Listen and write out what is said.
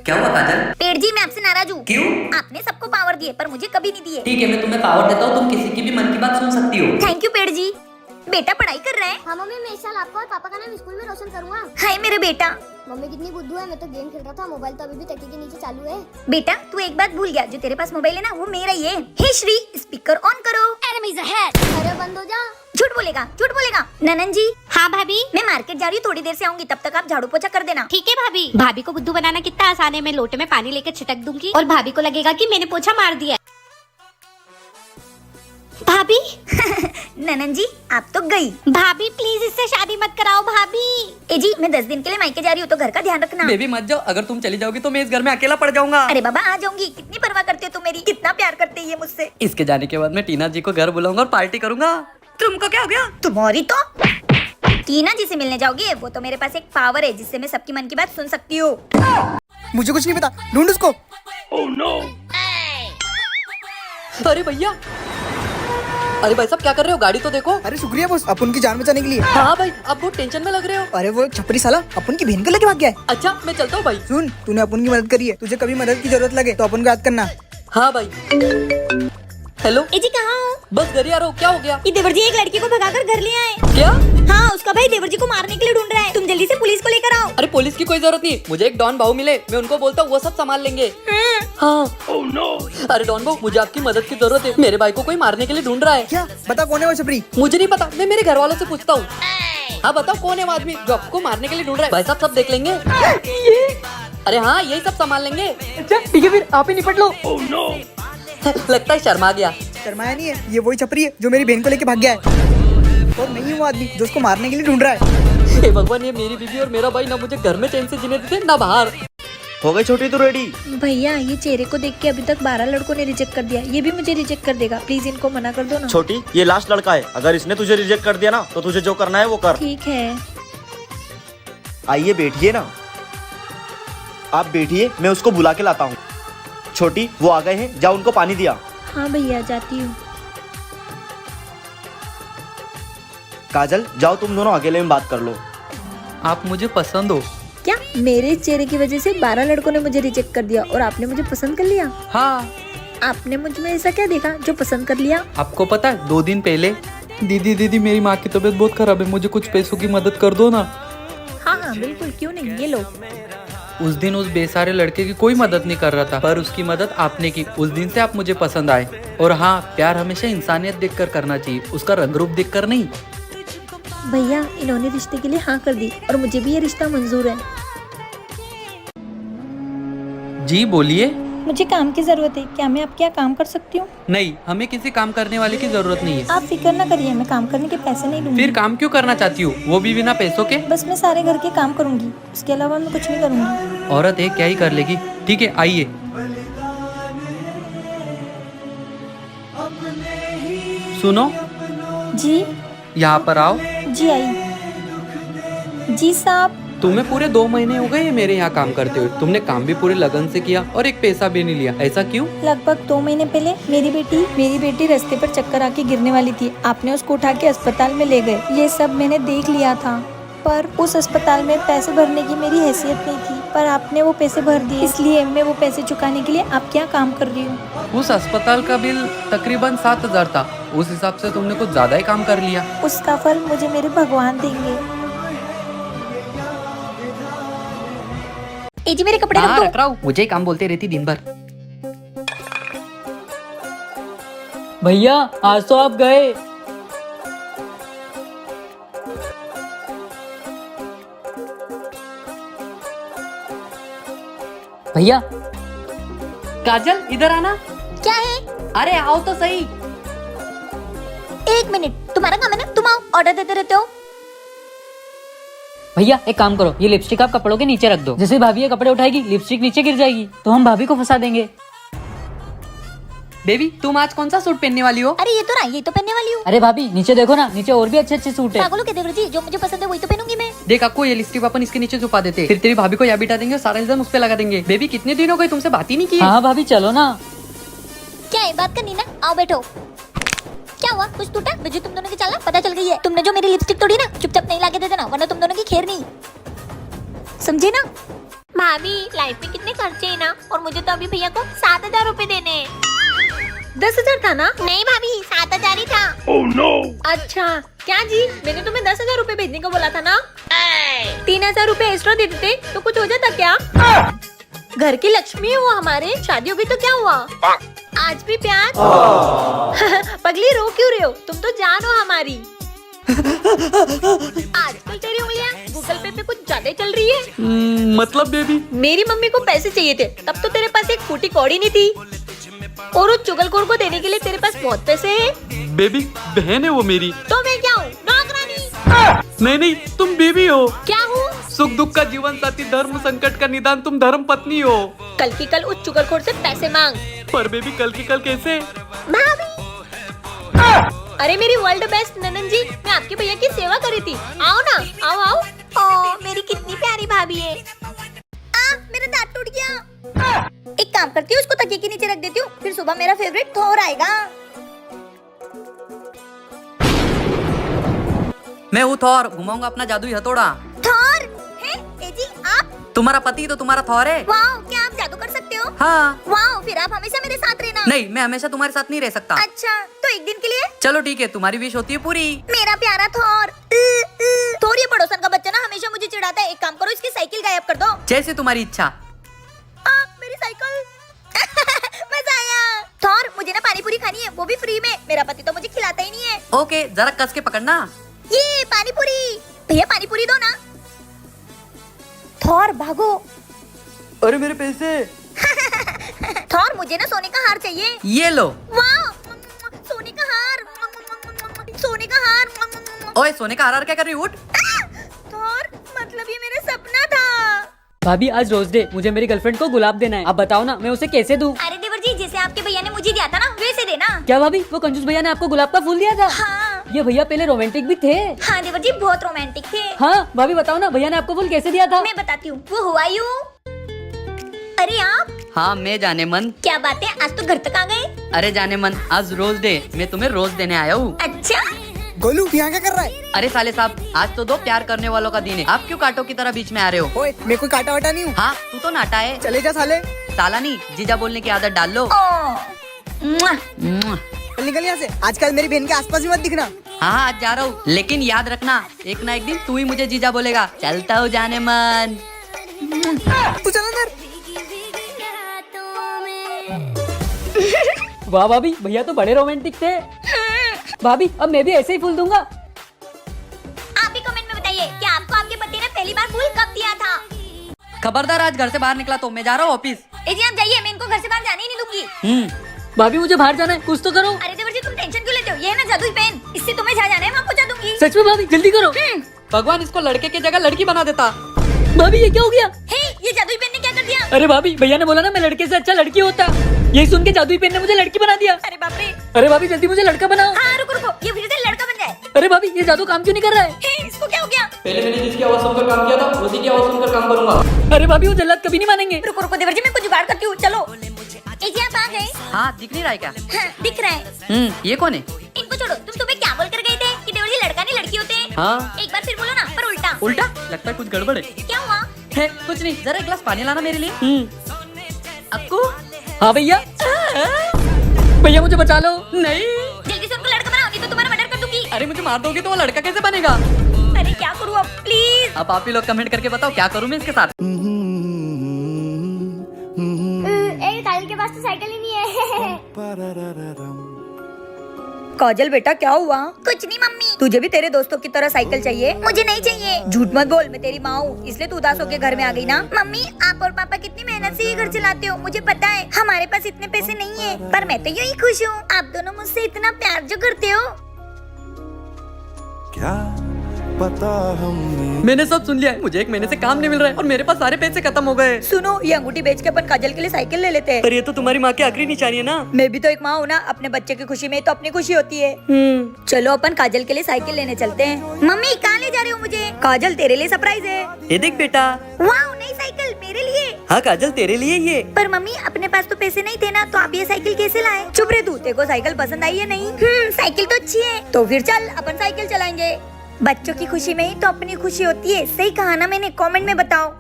क्या हुआ काजल? पेड़ जी मैं आपसे नाराज हूँ। क्यों? आपने सबको पावर दिए पर मुझे कभी नहीं दिए। ठीक है, मैं तुम्हें पावर देता हूँ, तुम किसी की भी मन की बात सुन सकती हो। थैंक यू पेड़ जी। बेटा पढ़ाई कर रहा है? हाँ मम्मी, मैं इस साल आपका और पापा का नाम स्कूल में रोशन करूंगा। हाय मेरे बेटा। मम्मी कितनी बुद्धू है, मैं तो गेम खेल रहा था, मोबाइल तो अभी भी तकिए के नीचे चालू है। बेटा तू एक बात भूल गया, जो तेरे पास मोबाइल है ना वो मेरा ही है। हे श्री स्पीकर ऑन करो। Enemies ahead। अरे बंद हो जा। झूठ बोलेगा, झूठ बोलेगा। ननन जी हाँ भाभी। मैं मार्केट जा रही हूँ, थोड़ी देर से आऊंगी, तब तक आप झाड़ू पोछा कर देना। ठीक है भाभी। भाभी को बुद्धू बनाना कितना आसान है, मैं लोटे में पानी लेकर छिटक दूंगी और भाभी को लगेगा कि मैंने पोछा मार दिया। भाभी ननन जी आप तो गई। भाभी प्लीज इससे शादी मत कराओ भाभी। ए जी मैं 10 दिन के लिए मायके जा रही हूँ, तो घर का ध्यान रखना। बेबी मत जाओ, अगर तुम चली जाओगी तो मैं इस घर में अकेला पड़ जाऊंगा। अरे बाबा आ जाऊंगी, कितनी परवाह करते हो तुम मेरी, कितना प्यार करते हैं ये मुझसे। इसके जाने के बाद मैं टीना जी को घर बुलाऊंगा और पार्टी करूंगा। तुमको क्या हो गया? तुम्हारी तो टीना जी से मिलने जाओगी, वो तो मेरे पास एक पावर है जिससे मैं सबकी मन की बात सुन सकती हूँ। मुझे कुछ नहीं पता, ढूंढ उसको। अरे भैया, अरे भाई साहब क्या कर रहे हो? गाड़ी तो देखो। अरे शुक्रिया बॉस, अपन की जान बचाने के लिए। हाँ भाई, आप बहुत टेंशन में लग रहे हो। अरे वो एक छपरी साला अपन की बहन को लेके भाग गया है। अच्छा मैं चलता हूँ भाई। सुन, तूने अपन की मदद करी है, तुझे कभी मदद की जरूरत लगे तो अपन को याद करना। हाँ भाई। हेलो ए जी कहाँ हो? बस घर ही आ रहा हूँ। क्या हो गया? ये देवर जी एक लड़की को भगाकर घर ले आए। क्या? हाँ उसका भाई देवर जी को मारने के लिए ढूंढ रहा है, तुम जल्दी से पुलिस को लेकर आओ। अरे पुलिस की कोई जरूरत नहीं, मुझे एक डॉन भाऊ मिले, मैं उनको बोलता हूँ वो सब संभाल लेंगे। हाँ। अरे डॉन भाऊ मुझे आपकी मदद की जरूरत है, मेरे भाई को कोई मारने के लिए ढूंढ रहा है। क्या बता कौन है वो छपरी? मुझे नहीं पता, मैं मेरे घर वालों से पूछता हूँ। हाँ बताओ कौन है वो आदमी जो आपको मारने के लिए ढूंढ रहा है? भाई साहब सब देख लेंगे। अरे हाँ यही सब संभाल लेंगे। अच्छा ठीक है, फिर आप ही निपट लो। लगता है शर्मा गया। शर्माया नहीं है, ये वही छपरी है जो मेरी बहन को लेके भाग गया है। और नहीं है वो आदमी जो उसको मारने के लिए ढूंढ रहा है। हे भगवान, ये मेरी बीवी और मेरा भाई ना मुझे घर में चैन से जीने देते ना बाहर। हो गई छोटी तू रेडी? भैया ये चेहरे को देख के अभी तक 12 लड़कों ने रिजेक्ट कर दिया, ये भी मुझे रिजेक्ट कर देगा, प्लीज इनको मना कर दो ना। छोटी ये लास्ट लड़का है, अगर इसने तुझे रिजेक्ट कर दिया ना तो तुझे जो करना है वो कर। ठीक है। आइए बैठिए ना। आप बैठिए, मैं उसको बुला के लाता हूँ। छोटी वो आ गए हैं, जाओ उनको पानी दिया। हाँ भैया जाती हूँ। काजल जाओ तुम दोनों अकेले में बात कर लो। आप मुझे पसंद हो। क्या मेरे चेहरे की वजह से 12 लड़कों ने मुझे रिजेक्ट कर दिया और आपने मुझे पसंद कर लिया? हाँ। आपने मुझ में ऐसा क्या देखा जो पसंद कर लिया? आपको पता है 2 दिन पहले दीदी मेरी माँ की तबीयत बहुत खराब है, मुझे कुछ पैसों की मदद कर दो ना। हाँ हाँ बिल्कुल, क्यों नहीं, ये लो। उस दिन उस बेसारे लड़के की कोई मदद नहीं कर रहा था, पर उसकी मदद आपने की। उस दिन से आप मुझे पसंद आए। और हाँ, प्यार हमेशा इंसानियत देखकर करना चाहिए, उसका रंग रूप देखकर नहीं। भैया इन्होंने रिश्ते के लिए हाँ कर दी और मुझे भी ये रिश्ता मंजूर है। जी बोलिए। मुझे काम की जरूरत है, क्या मैं आपके यहाँ काम कर सकती हूँ? नहीं, हमें किसी काम करने वाले की जरूरत नहीं है। आप फिक्र न करिए, मैं काम करने के पैसे नहीं लूंगी। फिर काम क्यों करना चाहती हूँ, वो भी बिना पैसों के? बस मैं सारे घर के काम करूंगी, उसके अलावा मैं कुछ नहीं करूंगी। औरत है, क्या ही कर लेगी। ठीक है आइए। सुनो, जी यहाँ पर आओ। जी आई। जी साहब। तुम्हें पूरे 2 महीने हो गए मेरे यहाँ काम करते हुए, तुमने काम भी पूरे लगन से किया और एक पैसा भी नहीं लिया, ऐसा क्यों? लगभग 2 महीने पहले मेरी बेटी रास्ते पर चक्कर आके गिरने वाली थी, आपने उसको उठा के अस्पताल में ले गए। ये सब मैंने देख लिया था, पर उस अस्पताल में पैसे भरने की मेरी हैसियत नहीं थी, पर आपने वो पैसे भर दिए, इसलिए मैं वो पैसे चुकाने के लिए आपके यहाँ काम कर रही हूँ। उस अस्पताल का बिल तकरीबन 7,000 था, उस हिसाब से तुमने कुछ ज्यादा ही काम कर लिया। उसका फल मुझे मेरे भगवान देंगे। ए जी मेरे कपड़े रख हाँ दो। रख रहा हूँ, मुझे ही काम बोलते रहती दिन भर। भैया आज तो आप गए। भैया काजल इधर आना। क्या है? अरे आओ तो सही। 1 मिनट, तुम्हारा काम है ना, तुम आओ, ऑर्डर देते रहते हो। भैया एक काम करो, ये लिपस्टिक आप कपड़ों के नीचे रख दो, जैसे भाभी ये कपड़े उठाएगी लिपस्टिक नीचे गिर जाएगी तो हम भाभी को फंसा देंगे। बेबी तुम आज कौन सा सूट पहनने वाली हो? अरे ये तो रहा, ये तो पहनने वाली हूँ। अरे भाभी नीचे देखो ना, नीचे और भी अच्छे अच्छे सूट है। पागलों के देवर जी, जो मुझे पसंद है वही तो पहनूंगी मैं। देख आपको ये लिपस्टिक अपन इसके नीचे छुपा देते, फिर तेरी भाभी को यहाँ बिठा देंगे और सारा इल्जाम उस पे लगा देंगे। बेबी कितने दिन हो गए तुमसे बात ही नहीं की है। हाँ भाभी चलो ना। क्या है, बात करनी ना, आओ बैठो। क्या हुआ, कुछ टूटा? मुझे तुम दोनों की चाल पता चल गई है। तुमने जो मेरी लिपस्टिक तोड़ी ना, चुपचाप नहीं लाके दे देना, वरना तुम दोनों की खैर नहीं, समझे ना? भाभी लाइफ में कितने खर्चे मुझे तो अभी भैया को 7,000 रूपए देने हैं। 10,000 था ना? नहीं भाभी 7,000 ही था। अच्छा क्या जी, मैंने तुम्हें 10,000 रूपए भेजने को बोला था ना? 3,000 रूपए एक्स्ट्रा दे देते तो कुछ हो जाता क्या? घर की लक्ष्मी हो हमारे, शादी होगी तो क्या हुआ? आज भी प्यार? पगली रो क्यों रहे हो, तुम तो जान हो हमारी। आजकल तेरी उंगलियां गूगल पे कुछ ज्यादा ही चल रही है। मतलब बेबी मेरी मम्मी को पैसे चाहिए थे, तब तो तेरे पास एक फूटी कौड़ी नहीं थी, और उस चुगलखोर को देने के लिए तेरे पास बहुत पैसे हैं। बेबी बहन है वो मेरी। तो मैं क्या हूँ, नौकरानी? नहीं तुम बेबी हो। क्या हूँ? सुख दुख का जीवन साथी, धर्म संकट का निदान, तुम धर्म पत्नी हो। कल की कल उस चुगलखोर से पैसे मांग। पर बेबी कल की कल कैसे? अरे मेरी वर्ल्ड बेस्ट ननन जी, मैं आपके भैया की सेवा करी थी, आओ ना, आओ आओ। ओ मेरी कितनी प्यारी भाभी है। मेरा दांत टूट गया। एक काम करती हूँ, उसको तकिए के नीचे रख देती हूँ, फिर सुबह मेरा फेवरेट थोर आएगा। मैं हूँ थॉर, घुमाऊंगा अपना जादुई हथौड़ा। थोर है? ए जी आप? तुम्हारा पति तो तुम्हारा थॉर है। वाओ, क्या आप जादू कर सकते हो? हाँ। वाओ, फिर आप हमेशा मेरे साथ रहना। नहीं, मैं हमेशा तुम्हारे साथ नहीं रह सकता। अच्छा, तो एक दिन के लिए? चलो ठीक है, तुम्हारी विश होती है पूरी। मेरा प्यारा थोर। थोर ये पड़ोसन का बच्चा ना हमेशा मुझे चिढ़ाता है। एक काम करो, इसकी साइकिल गायब कर दो। जैसे तुम्हारी इच्छा। मेरी साइकिल। मजा आया। थोर मुझे ना पानी पूरी खानी है, वो भी फ्री में। मेरा पति तो मुझे खिलाता ही नहीं है। ओके, जरा कस के पकड़ना। ये पानी पूरी, भैया पानी पूरी दो ना। थोर भागो। अरे मेरे पैसे। थोर मुझे ना सोने का हार चाहिए। ये लो। वाह, सोने का हार, सोने का हार। ओए सोने का हार क्या कर रही, उठ। थोर मतलब ये मेरा सपना था। भाभी आज रोज डे, मुझे मेरी गर्लफ्रेंड को गुलाब देना है, आप बताओ ना मैं उसे कैसे दूं? अरे देवर जी, जैसे आपके भैया ने मुझे दिया था ना, वैसे देना। क्या भाभी, वो कंजूस भैया ने आपको गुलाब का फूल दिया था? हाँ। ये भैया पहले रोमांटिक भी थे। हाँ देवर जी, बहुत रोमांटिक थे। हाँ भाभी बताओ ना, भैया ने आपको फूल कैसे दिया था? मैं बताती हूँ, वो हुआ यूं। अरे आप? हाँ मैं जाने मन। क्या बात है, आज तो घर तक आ गए। अरे जाने मन, आज रोज डे, मैं तुम्हें रोज देने आया हूँ। अच्छा। गोलू यहाँ क्या कर रहा है? अरे साले साहब, आज तो दो प्यार करने वालों का दिन है, आप क्यों कांटों की तरह बीच में आ रहे हो? ओए मैं कोई काटा वाटा नहीं हूँ। हाँ तू तो नाटा है। चले जा साले। साला नहीं, जीजा बोलने की आदत डाल लो। मुआ। चल निकल यहाँ से, आजकल मेरी बहन के आसपास भी मत दिखना। हाँ आज जा रहा हूँ, लेकिन याद रखना एक ना एक दिन तू ही मुझे जीजा बोलेगा। चलता हूँ जाने मन। तू चल अंदर। वाह भाभी, भैया तो बड़े रोमांटिक थे। भाभी अब मैं भी ऐसे ही फूल दूंगा। आप भी कमेंट में बताइए कि आपको आपके पति ने पहली बार फूल कब दिया था। खबरदार, आज घर से बाहर निकला तो मैं जा रहा हूँ ऑफिस। ए जी आप जाइए, मैं इनको घर से बाहर जाने ही नहीं दूंगी। भाभी मुझे बाहर जाना है, कुछ तो करो। अरे देवर जी, तुम टेंशन क्यों लेते हो? ये है ना जादुई पेन, इससे तुम्हें जहाँ जाना है वहाँ पहुँचा दूंगी। सच में भाभी, जल्दी करो। भगवान इसको लड़के की जगह लड़की बना देता। भाभी ये क्या हो गया? हे, ये जादुई पेन ने क्या कर दिया? अरे भाभी, भैया ने बोला ना मैं लड़के से अच्छा लड़की होता, यही सुन के जादुई पेन ने मुझे लड़की बना दिया। अरे बाप रे। अरे भाभी जल्दी मुझे लड़का बनाओ। हाँ रुको रुको, ये फिर से लड़का बन जाए। अरे भाभी ये जादू काम क्यों नहीं कर रहा है? हे, इसको क्या हो गया? पहले मैंने जिसकी आवाज सुनकर काम किया था, उसी की आवाज सुनकर काम करूंगा। अरे भाभी वो जल्लाद कभी नहीं मानेंगे। रुको रुको देवर जी, मैं कुछ जुगाड़ करती हूँ, चलो। ए जी आप आ गए? हाँ दिख नहीं रहा है क्या? हाँ, दिख रहा है। ये कौन है? इनको छोड़ो, तुम सुबह क्या बोल कर गए थे कि देवर जी लड़का नहीं लड़की होते हैं? हाँ। एक बार फिर बोलो ना, पर उल्टा। उल्टा? लगता है कुछ गड़बड़ है। क्या हुआ? है कुछ नहीं, जरा एक गिलास पानी लाना मेरे लिए। अक्कू। हाँ भैया। भैया मुझे बचा लो। नहीं। जल्दी से उनको लड़का बनाओ, नहीं तो तुम्हारा मर्डर कर दूंगी। अरे मुझे मार दोगे तो वो लड़का कैसे बनेगा? अरे क्या करूँ अब, प्लीज। अब आप ही लोग कमेंट करके बताओ क्या करूँ मैं इसके साथ। काजल के पास तो साइकिल ही नहीं है। काजल बेटा क्या हुआ? कुछ नहीं मम्मी। तुझे भी तेरे दोस्तों की तरह साइकिल चाहिए? मुझे नहीं चाहिए। झूठ मत बोल, मैं तेरी माँ हूँ, इसलिए तू उदास होकर घर में आ गई ना। मम्मी आप और पापा कितनी मेहनत से ये घर चलाते हो, मुझे पता है। हमारे पास इतने पैसे नहीं है, पर मैं तो यूं ही खुश हूँ। आप दोनों मुझसे इतना प्यार जो करते हो। क्या पता हमने। मैंने सब सुन लिया है, मुझे एक महीने से काम नहीं मिल रहा है और मेरे पास सारे पैसे खत्म हो गए। सुनो, ये अंगूठी बेच के अपन काजल के लिए साइकिल ले लेते हैं। पर ये तो तुम्हारी माँ की आखिरी निशानी है ना। मैं भी तो एक माँ हूँ ना, अपने बच्चे की खुशी में तो अपनी खुशी होती है। चलो अपन काजल के लिए साइकिल लेने चलते हैं। मम्मी कहाँ ले जा रहे हो मुझे? काजल तेरे लिए सरप्राइज है। ये देख बेटा। वाह, नई साइकिल मेरे लिए। हाँ काजल तेरे लिए ये। पर मम्मी अपने पास तो पैसे नहीं थे ना, तो आप ये साइकिल कैसे लाए? चुप रहे तू, तेरे को साइकिल पसंद आई है नहीं? साइकिल तो अच्छी है। तो फिर चल अपन साइकिल चलाएंगे। बच्चों की खुशी में ही तो अपनी खुशी होती है। सही कहा ना मैंने? कमेंट में बताओ।